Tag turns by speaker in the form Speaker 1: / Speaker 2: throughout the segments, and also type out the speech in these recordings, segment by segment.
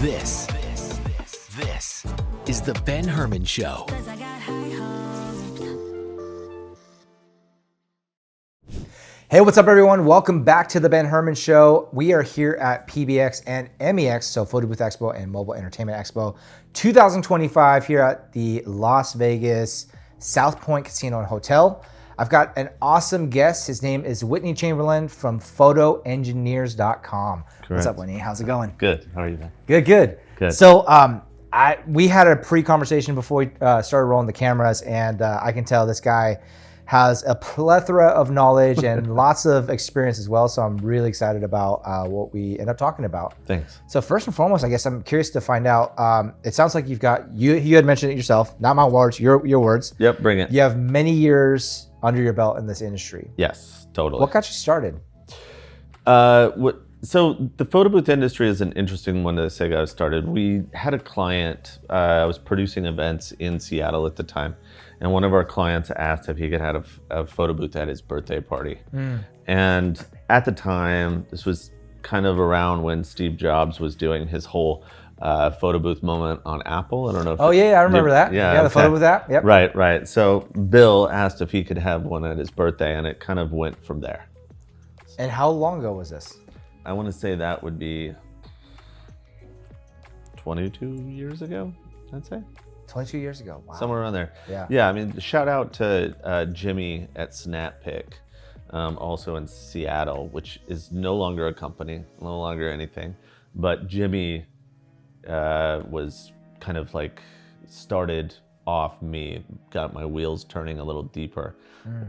Speaker 1: This is the Ben Herman Show.
Speaker 2: Hey, what's up, everyone? Welcome back to the Ben Herman Show. We are here at PBX and MEX, so Photo Booth Expo and Mobile Entertainment Expo 2025 here at the Las Vegas South Point Casino and Hotel. I've got an awesome guest. His name is Whitney Chamberlain from photoengineers.com. What's up, Whitney? How's it going?
Speaker 3: Good. How are you, man?
Speaker 2: Good.
Speaker 3: Good.
Speaker 2: So we had a pre-conversation before we started rolling the cameras, and I can tell this guy has a plethora of knowledge and lots of experience as well. So I'm really excited about what we end up talking about.
Speaker 3: Thanks.
Speaker 2: So first and foremost, I guess I'm curious to find out, it sounds like you had mentioned it yourself, not my words, your words.
Speaker 3: Yep, bring it.
Speaker 2: You have many years under your belt in this industry.
Speaker 3: Yes, totally.
Speaker 2: What got you started?
Speaker 3: So the photo booth industry is an interesting one to say got started. We had a client, I was producing events in Seattle at the time, and one of our clients asked if he could have a photo booth at his birthday party. And at the time, this was kind of around when Steve Jobs was doing his whole photo booth moment on Apple. I don't know if
Speaker 2: I remember that. Yeah, the photo booth app. Yep.
Speaker 3: Right. So Bill asked if he could have one at his birthday, and it kind of went from there.
Speaker 2: And how long ago was this?
Speaker 3: I want to say that would be 22 years ago, I'd say.
Speaker 2: 22 years ago. Wow.
Speaker 3: Somewhere around there.
Speaker 2: Yeah.
Speaker 3: I mean, shout out to Jimmy at SnapPic, also in Seattle, which is no longer a company, no longer anything. But Jimmy was kind of like started off me, got my wheels turning a little deeper.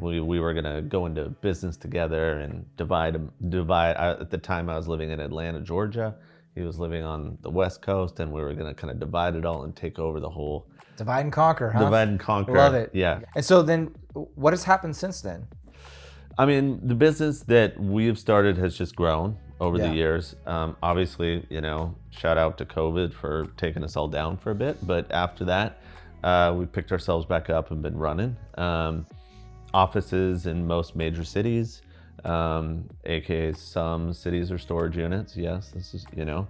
Speaker 3: We were gonna go into business together and divide. At the time, I was living in Atlanta, Georgia. He was living on the West Coast, and we were gonna kind of divide it all and take over the whole.
Speaker 2: Divide and conquer, huh?
Speaker 3: Divide and conquer.
Speaker 2: Love it.
Speaker 3: Yeah.
Speaker 2: And so then, what has happened since then?
Speaker 3: I mean, the business that we've started has just grown over the years. Obviously, shout out to COVID for taking us all down for a bit. But after that, we picked ourselves back up and been running. Offices in most major cities, aka some cities are storage units. Yes, this is, and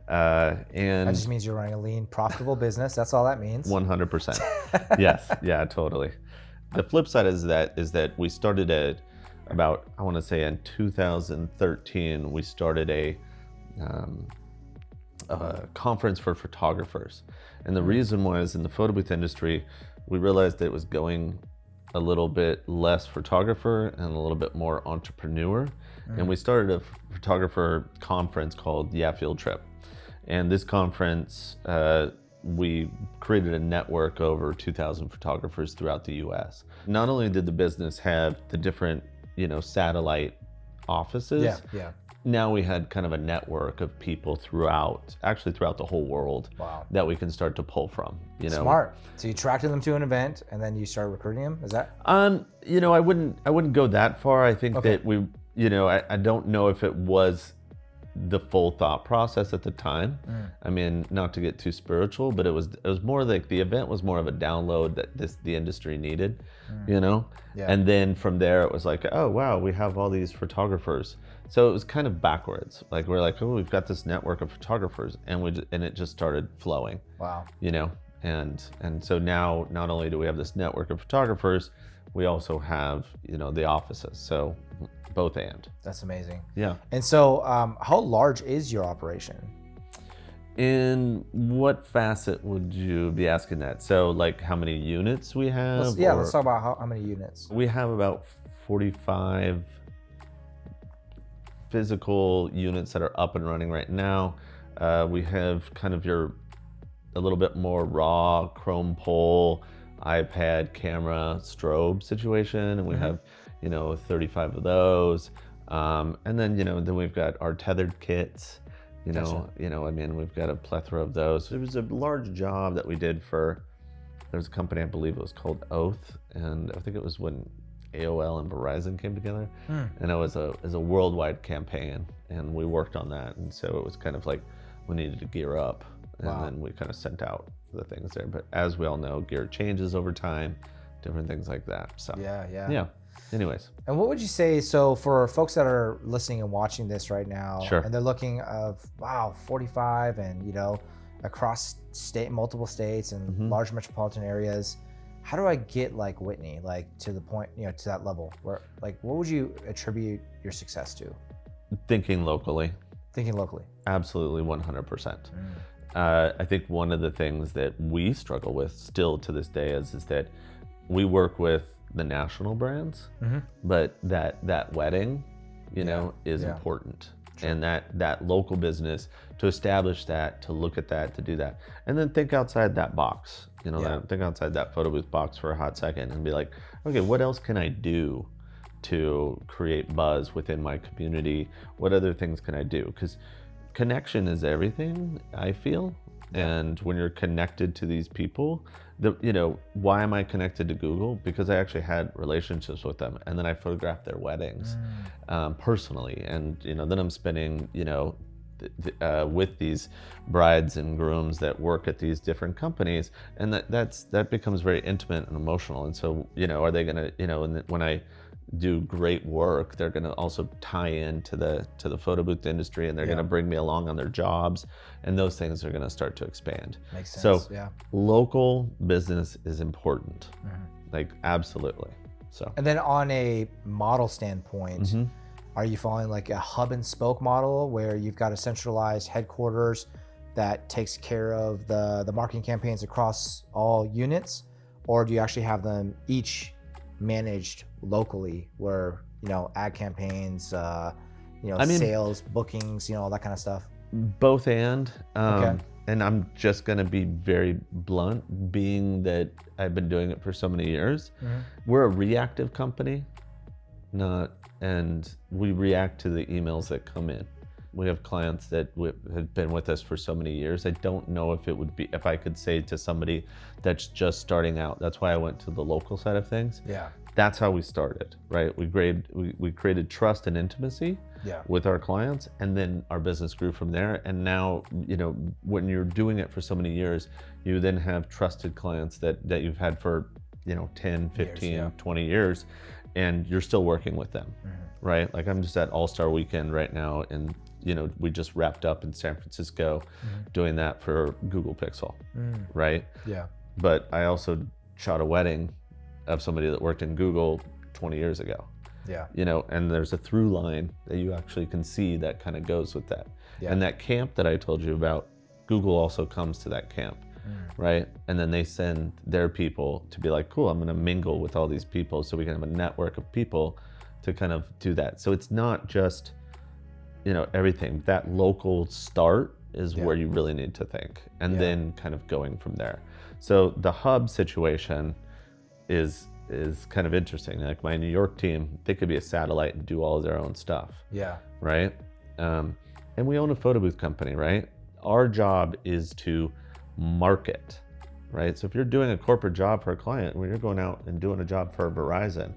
Speaker 2: that just means you're running a lean, profitable business. That's all that means.
Speaker 3: 100%. Yes, yeah, totally. The flip side is that we started about, I want to say in 2013, we started a conference for photographers. And the reason was, in the photo booth industry, we realized that it was going a little bit less photographer and a little bit more entrepreneur. And we started a photographer conference called Yeah Field Trip. And this conference, we created a network over 2,000 photographers throughout the US. Not only did the business have the different, satellite offices, now we had kind of a network of people throughout the whole world.
Speaker 2: Wow. That
Speaker 3: we can start to pull from.
Speaker 2: Smart. So you attracted them to an event and then you started recruiting them? Is that?
Speaker 3: I wouldn't go that far. I think that we, I don't know if it was the full thought process at the time. I mean, not to get too spiritual, but it was more like the event was more of a download that the industry needed, And then from there it was like, oh wow, we have all these photographers. So it was kind of backwards. Like we're like, oh, we've got this network of photographers, and it just started flowing.
Speaker 2: Wow.
Speaker 3: And so now not only do we have this network of photographers, we also have the offices. So both and.
Speaker 2: That's amazing.
Speaker 3: Yeah.
Speaker 2: And so how large is your operation?
Speaker 3: In what facet would you be asking that? So like how many units we have?
Speaker 2: Let's talk about how many units.
Speaker 3: We have about 45 physical units that are up and running right now. We have kind of a little bit more raw chrome pole, iPad, camera, strobe situation, and we have 35 of those, and then then we've got our tethered kits.
Speaker 2: Gotcha.
Speaker 3: We've got a plethora of those. There was a large job that we did there was a company, I believe it was called Oath, and I think it was when AOL and Verizon came together, and it was a worldwide campaign, and we worked on that, and so it was kind of like we needed to gear up, and then we kind of sent out the things there. But as we all know, gear changes over time, different things like that. So
Speaker 2: yeah.
Speaker 3: Anyways.
Speaker 2: And what would you say, so for folks that are listening and watching this right now,
Speaker 3: Sure.
Speaker 2: and they're looking of, wow, 45 and, across multiple states and large metropolitan areas, how do I get like Whitney, like to the point, to that level where, like, what would you attribute your success to?
Speaker 3: Thinking locally.
Speaker 2: Thinking locally.
Speaker 3: Absolutely, 100%. I think one of the things that we struggle with still to this day is that we work with the national brands, but that wedding, is important. Sure. And that local business, to establish that, to look at that, to do that, and then think outside that box. Think outside that photo booth box for a hot second and be like, okay, what else can I do to create buzz within my community? What other things can I do? Because connection is everything, I feel. And when you're connected to these people, why am I connected to Google? Because I actually had relationships with them, and then I photographed their weddings personally, and then I'm spending with these brides and grooms that work at these different companies, and that becomes very intimate and emotional. And so are they gonna and when I do great work, they're going to also tie into the photo booth industry, and they're going to bring me along on their jobs, and those things are going to start to expand.
Speaker 2: Makes sense.
Speaker 3: So local business is important, like absolutely. So,
Speaker 2: and then on a model standpoint, are you following like a hub and spoke model where you've got a centralized headquarters that takes care of the marketing campaigns across all units, or do you actually have them each managed locally, where ad campaigns, sales, bookings, all that kind of stuff?
Speaker 3: Both and I'm just going to be very blunt, being that I've been doing it for so many years. We're a reactive company, and we react to the emails that come in. We have clients that have been with us for so many years. I don't know if I could say to somebody that's just starting out. That's why I went to the local side of things.
Speaker 2: Yeah.
Speaker 3: That's how we started, right? We created trust and intimacy with our clients, and then our business grew from there. And now, when you're doing it for so many years, you then have trusted clients that you've had for, 10, 15, 20 years, and you're still working with them, right? Like I'm just at All-Star Weekend right now, and we just wrapped up in San Francisco doing that for Google Pixel, right? Yeah. But I also shot a wedding of somebody that worked in Google 20 years ago. Yeah. And there's a through line that you actually can see that kind of goes with that. Yeah. And that camp that I told you about, Google also comes to that camp, right? And then they send their people to be like, cool, I'm gonna mingle with all these people so we can have a network of people to kind of do that. So it's not just, everything. That local start is where you really need to think, and then kind of going from there. So the hub situation is kind of interesting. Like my New York team, they could be a satellite and do all of their own stuff. Yeah. Right? And we own a photo booth company, right? Our job is to market, right? So if you're doing a corporate job for a client, when you're going out and doing a job for Verizon,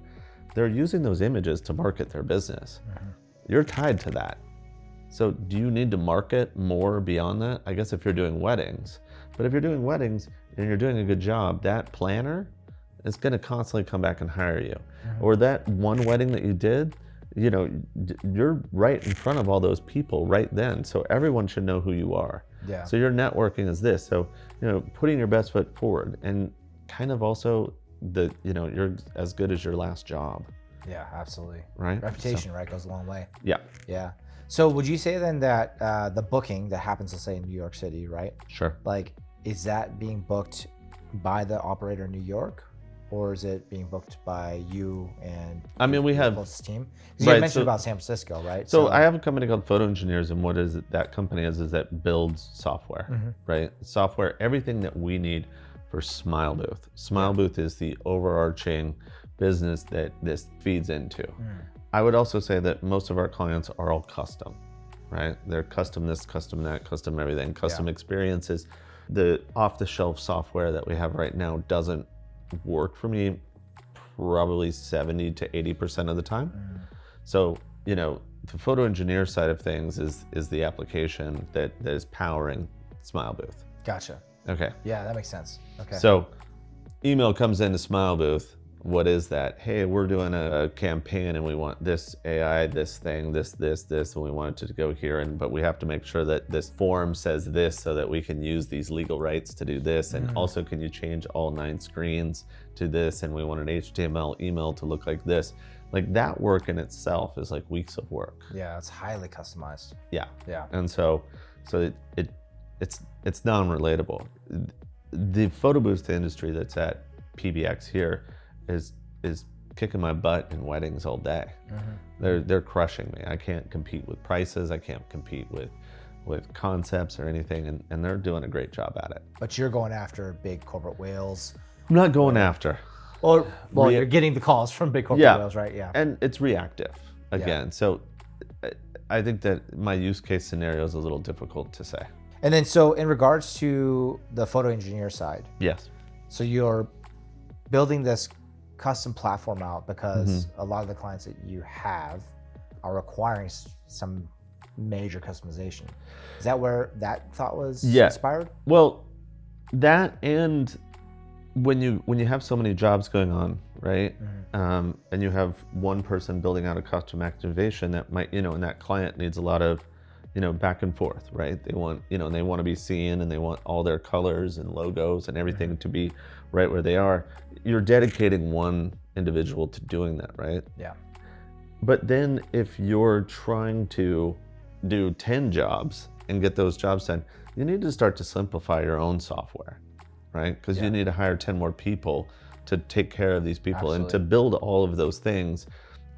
Speaker 3: they're using those images to market their business. You're tied to that. So do you need to market more beyond that? I guess if you're doing weddings. But if you're doing weddings and you're doing a good job, that planner is going to constantly come back and hire you. Or that one wedding that you did, you're right in front of all those people right then. So everyone should know who you are. Yeah. So your networking is this. So, putting your best foot forward, and kind of also you're as good as your last job. Yeah, absolutely. Right. Reputation, right, goes a long way. Yeah. Yeah. So would you say then that the booking that happens, let's say in New York City, right? Sure. Like, is that being booked by the operator in New York, or is it being booked by you and we have closest team? Because you mentioned about San Francisco, right? So I have a company called Photo Engineers, and what is it that company is that builds software, right? Software, everything that we need for Smile Booth. Smile Booth is the overarching business that this feeds into. I would also say that most of our clients are all custom, right? They're custom this, custom that, custom everything, custom experiences. The off-the-shelf software that we have right now doesn't work for me probably 70 to 80% of the time. So, the photo engineer side of things is the application that is powering Smile Booth. Gotcha. Okay. Yeah, that makes sense. Okay. So email comes into Smile Booth. what is that? Hey, we're doing a campaign and we want this AI, this thing, this, and we want it to go here. But we have to make sure that this form says this so that we can use these legal rights to do this. And also, can you change all 9 screens to this? And we want an HTML email to look like this. Like that work in itself is like weeks of work.
Speaker 2: Yeah, it's highly customized.
Speaker 3: Yeah.
Speaker 2: Yeah.
Speaker 3: And so it's non-relatable. The photo booth industry that's at PBX here is kicking my butt in weddings all day. They're crushing me. I can't compete with prices. I can't compete with concepts or anything, and they're doing a great job at it.
Speaker 2: But you're going after big corporate whales.
Speaker 3: I'm not going after.
Speaker 2: Or well, you're getting the calls from big corporate whales, right? Yeah.
Speaker 3: And it's reactive again. So I think that my use case scenario is a little difficult to say.
Speaker 2: And then so in regards to the photo engineer side,
Speaker 3: yes.
Speaker 2: So you're building this custom platform out because a lot of the clients that you have are requiring some major customization. Is that where that thought was inspired?
Speaker 3: Well, that, and when you have so many jobs going on, right? And you have one person building out a custom activation that might, and that client needs a lot of, back and forth, right? They want, they want to be seen, and they want all their colors and logos and everything to be right where they are. You're dedicating one individual to doing that, right?
Speaker 2: Yeah.
Speaker 3: But then if you're trying to do 10 jobs and get those jobs done, you need to start to simplify your own software, right? Because you need to hire 10 more people to take care of these people. And to build all of those things,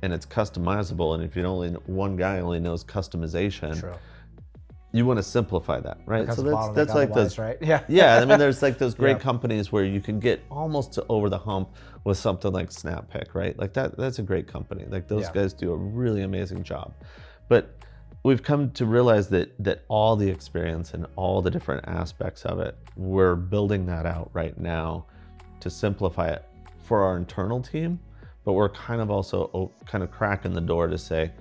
Speaker 3: and it's customizable. And if one guy only knows customization, you want to simplify that, right? So that's like those,
Speaker 2: right? Yeah.
Speaker 3: Yeah. I mean, there's like those great companies where you can get almost to over the hump with something like SnapPick, right? Like that's a great company. Like those guys do a really amazing job. But we've come to realize that all the experience and all the different aspects of it, we're building that out right now to simplify it for our internal team. But we're kind of also cracking the door to say,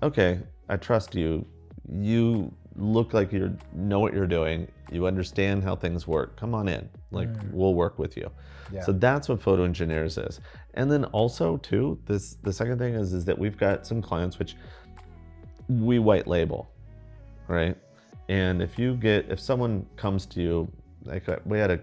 Speaker 3: okay, I trust you. You look like you know what you're doing. You understand how things work. Come on in. Like we'll work with you. Yeah. So that's what Photo Engineers is. And then also too, the second thing is that we've got some clients which we white label, right? And if someone comes to you, like we had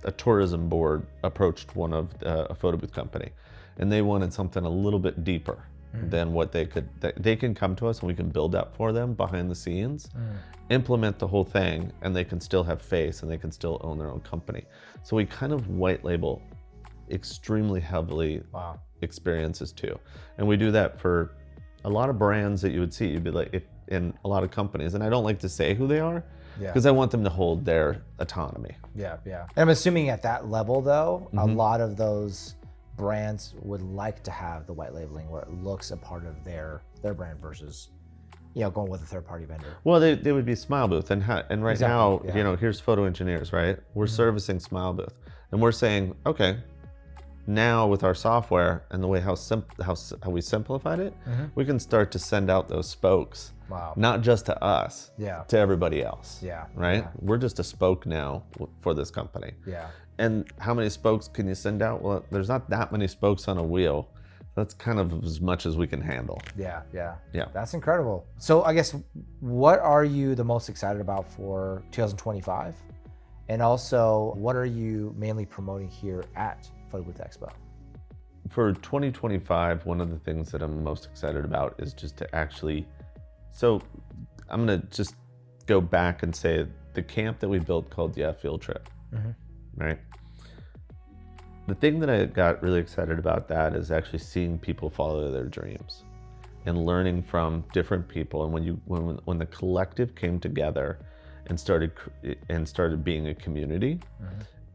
Speaker 3: a tourism board approached one of a photo booth company, and they wanted something a little bit deeper than what they can come to us and we can build that for them behind the scenes, implement the whole thing, and they can still have face and they can still own their own company. So we kind of white label extremely heavily experiences too. And we do that for a lot of brands that you would see. You'd be like, in a lot of companies, and I don't like to say who they are, because I want them to hold their autonomy. Yeah.
Speaker 2: And I'm assuming at that level though, a lot of those brands would like to have the white labeling where it looks a part of their brand versus, going with a third party vendor.
Speaker 3: Well, they would be Smile Booth, and right now, here's Photo Engineers, right? We're servicing Smile Booth, and we're saying, okay, now with our software and the way how we simplified it, we can start to send out those spokes. Not just to us, to everybody else. Right? We're just a spoke now for this company. And how many spokes can you send out? Well, there's not that many spokes on a wheel. That's kind of as much as we can handle.
Speaker 2: Yeah. That's incredible. So I guess, what are you the most excited about for 2025? And also, what are you mainly promoting here at Photo Booth Expo?
Speaker 3: For 2025, one of the things that I'm most excited about is just to actually, so I'm gonna just go back and say the camp that we built called Field Trip, right? The thing that I got really excited about that is actually seeing people follow their dreams and learning from different people. And when the collective came together and started being a community,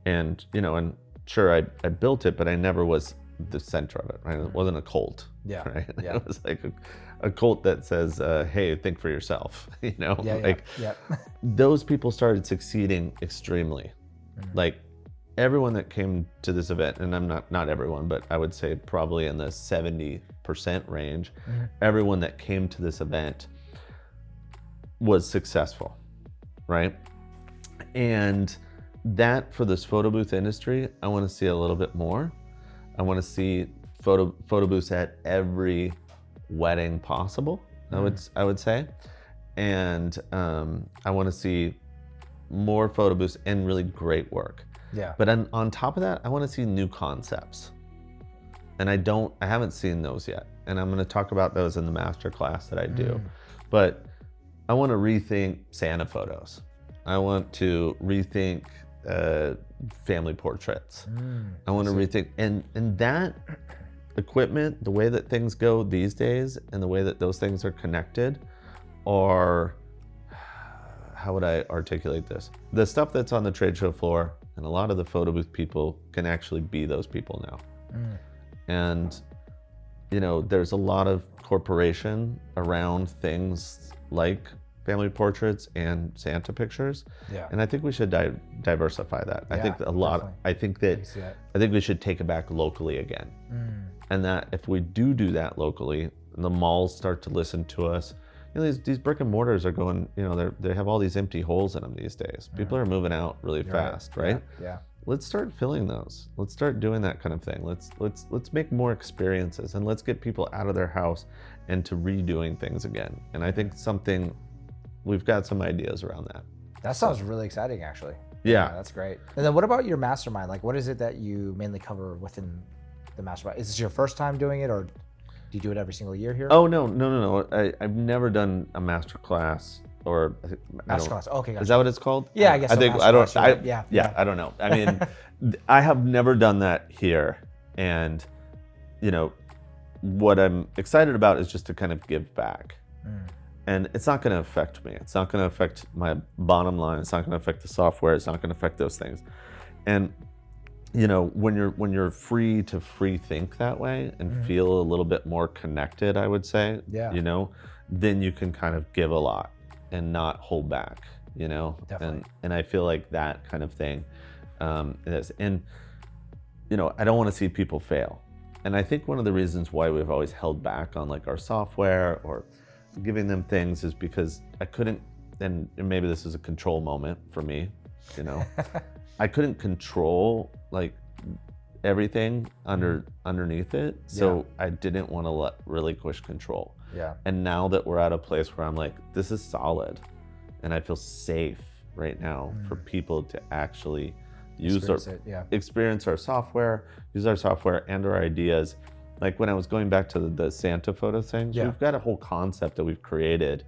Speaker 3: and and sure, I built it, but I never was the center of it, right? It wasn't a cult, right? It was like a cult that says, hey, think for yourself, Those people started succeeding extremely. Like everyone that came to this event, and I'm not everyone, but I would say probably in the 70% range, everyone that came to this event was successful, right? And that for this photo booth industry, I want to see a little bit more. I want to see photo booths at every wedding possible. I would say, and I want to see more photo booths and really great work.
Speaker 2: Yeah.
Speaker 3: But on top of that, I want to see new concepts, and I haven't seen those yet, and I'm going to talk about those in the master class that I do. But I want to rethink Santa photos. I want to rethink family portraits. I want to rethink, and that equipment, the way that things go these days, and the way that those things are connected, are, how would I articulate this? The stuff that's on the trade show floor, and a lot of the photo booth people can actually be those people now. And you know, there's a lot of corporation around things like family portraits and Santa pictures.
Speaker 2: Yeah.
Speaker 3: And I think we should diversify that. I think I think we should take it back locally again. And that if we do that locally, and the malls start to listen to us, you know, these brick and mortars are going, you know, they have all these empty holes in them these days. People are moving out really fast, right?
Speaker 2: Yeah.
Speaker 3: Let's start filling those. Let's start doing that kind of thing. Let's make more experiences, and let's get people out of their house and to redoing things again. And I think we've got some ideas around that.
Speaker 2: That sounds really exciting, actually.
Speaker 3: Yeah,
Speaker 2: that's great. And then what about your mastermind? Like, what is it that you mainly cover within the mastermind? Is this your first time doing it, or do you do it every single year here?
Speaker 3: Oh, no. I've never done a master class or
Speaker 2: master class. Okay, gotcha.
Speaker 3: Is that what it's called?
Speaker 2: Yeah, I guess.
Speaker 3: I think I don't. I don't know. I mean, I have never done that here, and you know, what I'm excited about is just to kind of give back. And it's not going to affect me. It's not going to affect my bottom line. It's not going to affect the software. It's not going to affect those things. And you know, when you're free to free think that way and feel a little bit more connected, I would say, you know, then you can kind of give a lot and not hold back, you know.
Speaker 2: Definitely.
Speaker 3: And I feel like that kind of thing is, and you know, I don't want to see people fail. And I think one of the reasons why we've always held back on like our software or giving them things is because I couldn't, and maybe this is a control moment for me, you know, I couldn't control like everything underneath it. So I didn't want to relinquish control. Yeah. And now that we're at a place where I'm like, this is solid and I feel safe right now for people to actually experience our software, use our software and our ideas. Like when I was going back to the Santa photo things, we've got a whole concept that we've created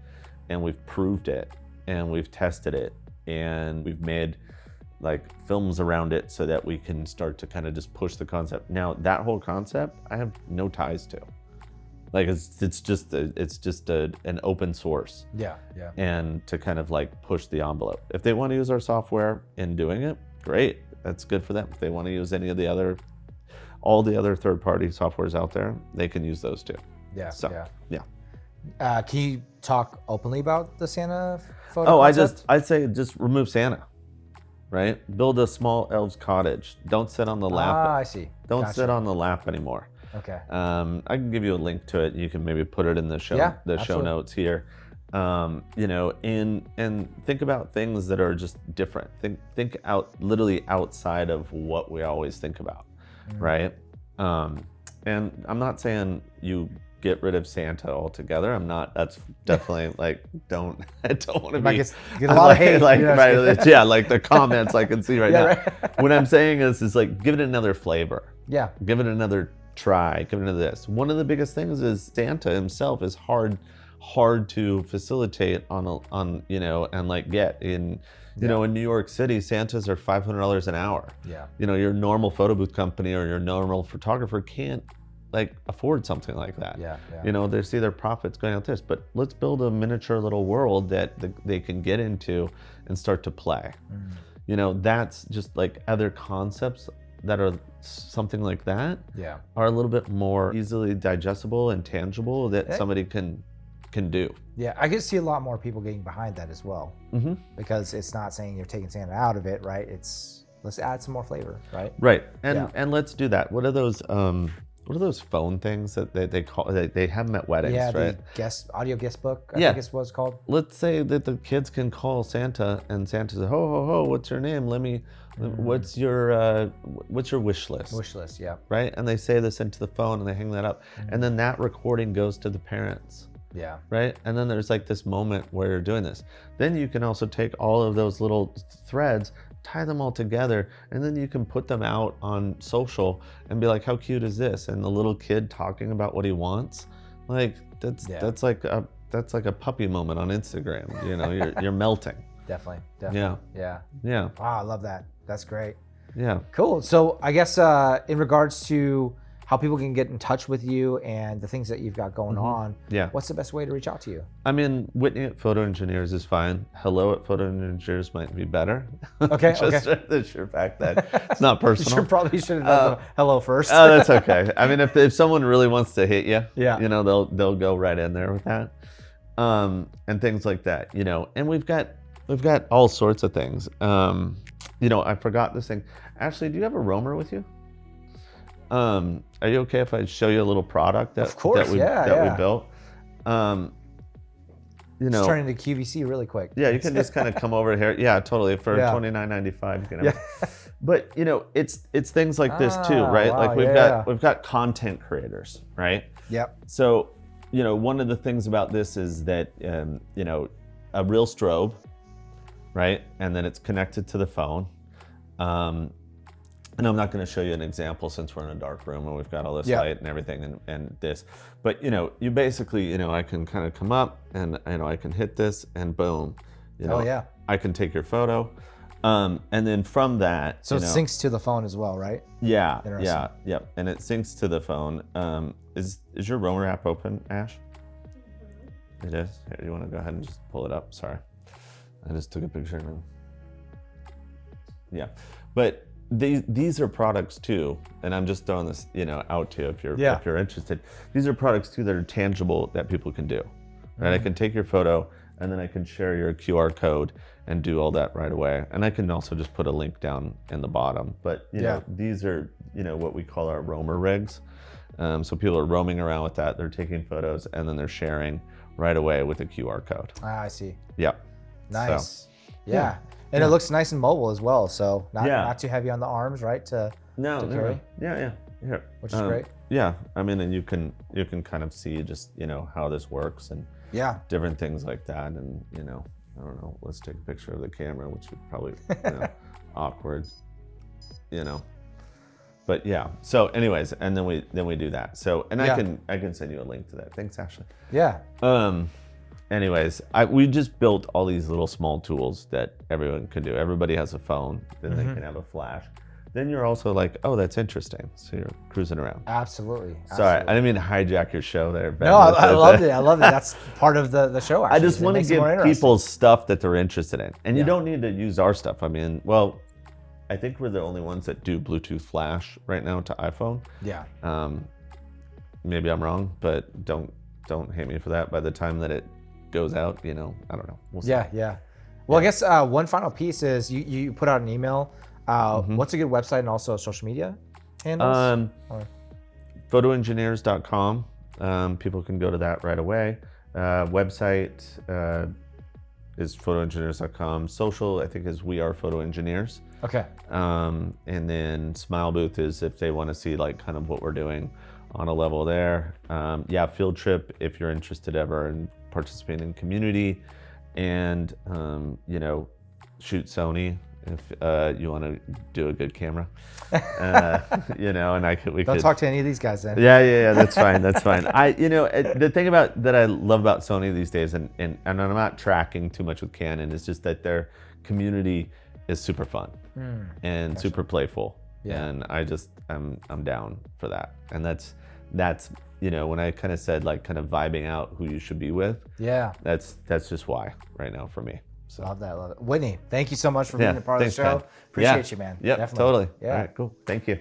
Speaker 3: and we've proved it and we've tested it and we've made like films around it so that we can start to kind of just push the concept. Now that whole concept, I have no ties to. Like it's just an open source. Yeah. And to kind of like push the envelope. If they want to use our software in doing it, great. That's good for them. If they want to use all the other third-party softwares out there, they can use those too.
Speaker 2: Can you talk openly about the Santa photo concept?
Speaker 3: I'd say just remove Santa, right? Build a small elf's cottage. Don't sit on the lap.
Speaker 2: I see.
Speaker 3: Don't sit on the lap anymore.
Speaker 2: Okay.
Speaker 3: I can give you a link to it. You can maybe put it in the show notes here. You know, and think about things that are just different. Think literally outside of what we always think about. Right? And I'm not saying you get rid of Santa altogether. I'm not. That's definitely like I don't want to be.
Speaker 2: Get a lot of hate.
Speaker 3: Like the comments I can see right now. Right. What I'm saying is like give it another flavor. Yeah. Give it another try. Give it another this. One of the biggest things is Santa himself is hard to facilitate on you know, and like get in. You know, in New York City, Santas are $500 an hour. Yeah. You know, your normal photo booth company or your normal photographer can't like afford something like that. Yeah. You know, they see their profits going out this, but let's build a miniature little world that they can get into and start to play. You know, that's just like other concepts that are something like that are a little bit more easily digestible and tangible that somebody can do.
Speaker 2: Yeah, I could see a lot more people getting behind that as well, because it's not saying you're taking Santa out of it, right? It's let's add some more flavor, right?
Speaker 3: Right, and let's do that. What are those what are those phone things that they call, they have them at weddings, right?
Speaker 2: The audio guest book, I think it's what it's called.
Speaker 3: Let's say that the kids can call Santa and Santa says, ho, ho, ho, what's your name? What's your wish list?
Speaker 2: Wish list, yeah.
Speaker 3: Right? And they say this into the phone and they hang that up. And then that recording goes to the parents.
Speaker 2: Yeah.
Speaker 3: Right? And then there's like this moment where you're doing this. Then you can also take all of those little threads, tie them all together, and then you can put them out on social and be like, how cute is this? And the little kid talking about what he wants. Like that's like a puppy moment on Instagram. You know, you're melting.
Speaker 2: Definitely.
Speaker 3: Yeah.
Speaker 2: Wow, I love that. That's great.
Speaker 3: Yeah.
Speaker 2: Cool. So I guess in regards to how people can get in touch with you and the things that you've got going on, what's the best way to reach out to you?
Speaker 3: I mean, Whitney at Photo Engineers is fine. Hello at Photo Engineers might be better.
Speaker 2: Okay.
Speaker 3: Just the sheer fact that it's not personal.
Speaker 2: You probably should have done hello first.
Speaker 3: Oh, that's okay. I mean, if someone really wants to hit you,
Speaker 2: yeah,
Speaker 3: you know, they'll go right in there with that, and things like that. You know, and we've got all sorts of things. You know, I forgot this thing. Ashley, do you have a roamer with you? Are you okay if I show you a little product that we built? You know,
Speaker 2: just turn into QVC really quick.
Speaker 3: Yeah, you can just kind of come over here. Yeah, totally. For $29.95, you can have it. But you know, it's things like this too, right?
Speaker 2: Wow,
Speaker 3: like we've got content creators, right?
Speaker 2: Yep.
Speaker 3: So, you know, one of the things about this is that you know, a real strobe, right? And then it's connected to the phone. And I'm not going to show you an example since we're in a dark room and we've got all this light and everything and this. But, you know, you basically, you know, I can kind of come up and, you know, I can hit this and boom. You know, I can take your photo. And then from that,
Speaker 2: so it syncs to the phone as well, right?
Speaker 3: Yeah, yep. And it syncs to the phone. Is your roamer app open, Ash? It is? Here, you want to go ahead and just pull it up? Sorry. I just took a picture. Yeah. But these are products too, and I'm just throwing this, you know, out to you if you're interested. These are products too that are tangible that people can do. Right? I can take your photo and then I can share your QR code and do all that right away. And I can also just put a link down in the bottom. But you know, these are, you know, what we call our roamer rigs. So people are roaming around with that. They're taking photos and then they're sharing right away with a QR code.
Speaker 2: Ah, I see.
Speaker 3: Yep.
Speaker 2: Nice. So, yeah. And it looks nice and mobile as well, so not too heavy on the arms, right? To carry.
Speaker 3: Yeah. Here.
Speaker 2: Which is great.
Speaker 3: Yeah, I mean, and you can kind of see just, you know, how this works and different things like that, and you know, I don't know. Let's take a picture of the camera, which would probably you know, awkward, you know. But yeah. So, anyways, and then we do that. So, and I can send you a link to that. Thanks, Ashley.
Speaker 2: Yeah.
Speaker 3: Anyways, we just built all these little small tools that everyone can do. Everybody has a phone, then they can have a flash. Then you're also like, oh, that's interesting. So you're cruising around.
Speaker 2: Absolutely.
Speaker 3: Sorry, I didn't mean to hijack your show there, Ben.
Speaker 2: No, I loved it. I loved it. That's part of the show, actually.
Speaker 3: I just want to give people stuff that they're interested in. And you don't need to use our stuff. I mean, well, I think we're the only ones that do Bluetooth flash right now to iPhone.
Speaker 2: Yeah.
Speaker 3: Maybe I'm wrong, but don't hate me for that. By the time that it goes out, you know, I don't know. We'll see.
Speaker 2: Yeah. Well, I guess one final piece is you put out an email. What's a good website and also social media handles?
Speaker 3: Photoengineers.com. People can go to that right away. Website is photoengineers.com. Social, I think, is We Are Photo Engineers.
Speaker 2: Okay.
Speaker 3: And then Smile Booth is if they want to see like kind of what we're doing on a level there. Field trip if you're interested ever in participating in community, and you know, shoot Sony if you want to do a good camera. You know, and we
Speaker 2: don't
Speaker 3: could
Speaker 2: talk to any of these guys then.
Speaker 3: Yeah, that's fine. That's fine. You know, the thing that I love about Sony these days, and I'm not tracking too much with Canon, is just that their community is super fun and super playful. Yeah. And I'm down for that. And that's you know, when I kind of said like kind of vibing out who you should be with. Yeah. That's just why right now for me. So.
Speaker 2: Love it. Whitney, thank you so much for being a part of the show.
Speaker 3: Ben.
Speaker 2: Appreciate you, man.
Speaker 3: Yeah,
Speaker 2: definitely.
Speaker 3: Totally. Yeah. All right, cool. Thank you.